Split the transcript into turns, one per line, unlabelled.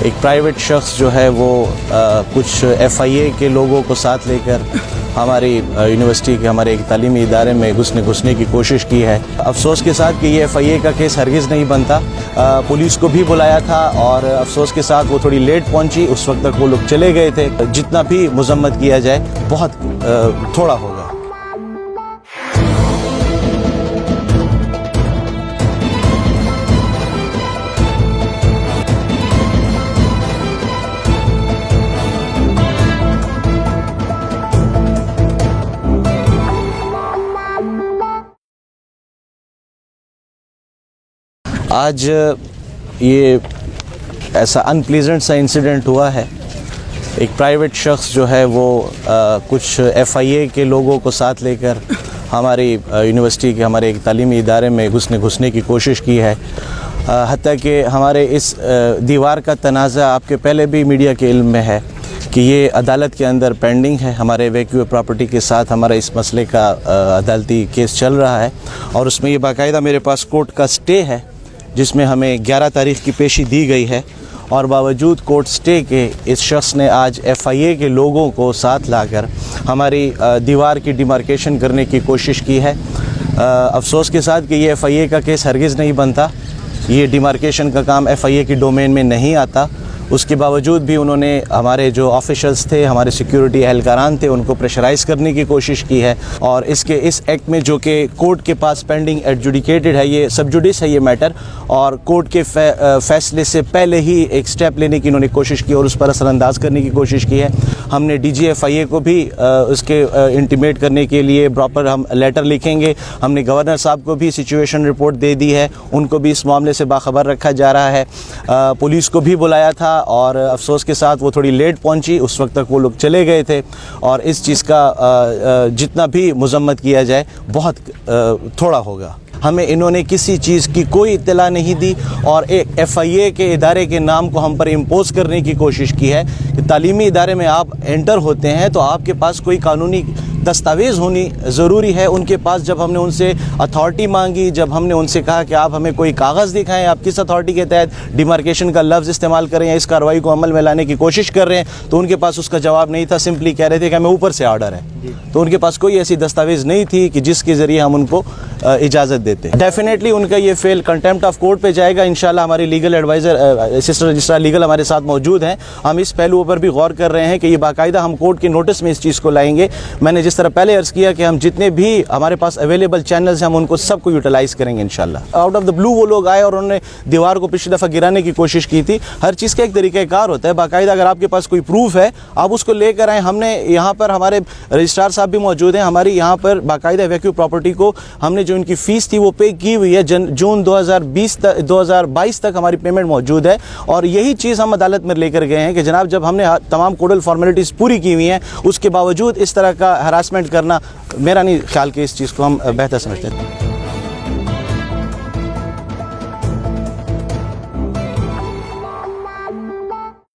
ایک پرائیویٹ شخص جو ہے وہ کچھ FIA کے لوگوں کو ساتھ لے کر ہماری یونیورسٹی کے ہمارے ایک تعلیمی ادارے میں گھسنے کی کوشش کی ہے۔ افسوس کے ساتھ کہ یہ FIA کا کیس ہرگز نہیں بنتا۔ پولیس کو بھی بلایا تھا اور افسوس کے ساتھ وہ تھوڑی لیٹ پہنچی، اس وقت تک وہ لوگ چلے گئے تھے۔ جتنا بھی مذمت کیا جائے بہت تھوڑا ہوگا۔ آج یہ ایسا ان پلیزنٹ سا انسیڈنٹ ہوا ہے۔ ایک پرائیویٹ شخص جو ہے وہ کچھ FIA کے لوگوں کو ساتھ لے کر ہماری یونیورسٹی کے ہمارے ایک تعلیمی ادارے میں گھسنے کی کوشش کی ہے۔ حتیٰ کہ ہمارے اس دیوار کا تنازع آپ کے پہلے بھی میڈیا کے علم میں ہے کہ یہ عدالت کے اندر پینڈنگ ہے۔ ہمارے ویکیو پراپرٹی کے ساتھ ہمارا اس مسئلے کا عدالتی کیس چل رہا ہے اور اس میں یہ باقاعدہ میرے پاس کورٹ کا سٹے ہے جس میں ہمیں 11 تاریخ کی پیشی دی گئی ہے، اور باوجود کورٹ سٹے کے اس شخص نے آج FIA کے لوگوں کو ساتھ لا کر ہماری دیوار کی ڈیمارکیشن کرنے کی کوشش کی ہے۔ افسوس کے ساتھ کہ یہ FIA کا کیس ہرگز نہیں بنتا، یہ ڈیمارکیشن کا کام FIA کی ڈومین میں نہیں آتا۔ اس کے باوجود بھی انہوں نے ہمارے جو آفیشلز تھے، ہمارے سیکیورٹی اہلکاران تھے، ان کو پریشرائز کرنے کی کوشش کی ہے، اور اس ایکٹ میں جو کہ کورٹ کے پاس پینڈنگ ایڈجوڈیکیٹڈ ہے، یہ سب جوڈیس ہے یہ میٹر، اور کورٹ کے فیصلے سے پہلے ہی ایک سٹیپ لینے کی انہوں نے کوشش کی اور اس پر اثر انداز کرنے کی کوشش کی ہے۔ ہم نے DG FIA کو بھی اس کے انٹیمیٹ کرنے کے لیے پراپر ہم لیٹر لکھیں گے۔ ہم نے گورنر صاحب کو بھی سچویشن رپورٹ دے دی ہے، ان کو بھی اس معاملے سے باخبر رکھا جا رہا ہے۔ پولیس کو بھی بلایا تھا اور افسوس کے ساتھ وہ تھوڑی لیٹ پہنچی، اس وقت تک وہ لوگ چلے گئے تھے، اور اس چیز کا جتنا بھی مذمت کیا جائے بہت تھوڑا ہوگا۔ ہمیں انہوں نے کسی چیز کی کوئی اطلاع نہیں دی اور ایک FIA کے ادارے کے نام کو ہم پر امپوز کرنے کی کوشش کی ہے کہ تعلیمی ادارے میں آپ انٹر ہوتے ہیں تو آپ کے پاس کوئی قانونی دستاویز ہونی ضروری ہے۔ ان کے پاس جب ہم نے ان سے اتھارٹی مانگی، جب ہم نے ان سے کہا کہ آپ ہمیں کوئی کاغذ دکھائیں، آپ کس اتھارٹی کے تحت ڈیمارکیشن کا لفظ استعمال کریں یا اس کارروائی کو عمل میں لانے کی کوشش کر رہے ہیں، تو ان کے پاس اس کا جواب نہیں تھا۔ سمپلی کہہ رہے تھے کہ ہمیں اوپر سے آرڈر ہے، تو ان کے پاس کوئی ایسی دستاویز نہیں تھی کہ جس کے ذریعے ہم ان کو اجازت دیتے۔ ڈیفینیٹلی ان کا یہ فیل کنٹیمپٹ آف کورٹ پہ جائے گا۔ انشاءاللہ ہماری legal adviser assistant registrar legal ہمارے ساتھ موجود ہیں، ہم اس پہلو پر بھی غور کر رہے ہیں کہ یہ باقاعدہ ہم کورٹ کے نوٹس میں اس چیز کو لائیں گے۔ میں نے جس طرح پہلے عرض کیا کہ ہم جتنے بھی ہمارے پاس اویلیبل چینلز ہیں ہم ان کو سب کو یوٹیلائز کریں گے انشاءاللہ۔ آؤٹ آف دا بلو وہ لوگ آئے اور انہوں نے دیوار کو پچھلی دفعہ گرانے کی کوشش کی تھی۔ ہر چیز کا ایک طریقہ کار ہوتا ہے، باقاعدہ اگر آپ کے پاس کوئی پروف ہے آپ اس کو لے کر آئیں۔ ہم نے یہاں پر ہمارے رجسٹرار صاحب بھی موجود ہیں، ہماری یہاں پر باقاعدہ ویکیو پراپرٹی کو ہم نے جو ان کی فیس تھی وہ پے کی ہوئی ہے، جون 2022 تک ہماری پیمنٹ موجود ہے، اور یہی چیز ہم عدالت میں لے کر گئے ہیں کہ جناب جب ہم نے تمام کوڈل فارمیلٹیز پوری کی ہوئی ہیں اس کے باوجود اس طرح کا ہراسمنٹ کرنا، میرا نہیں خیال کہ اس چیز کو ہم بہتر سمجھتے ہیں۔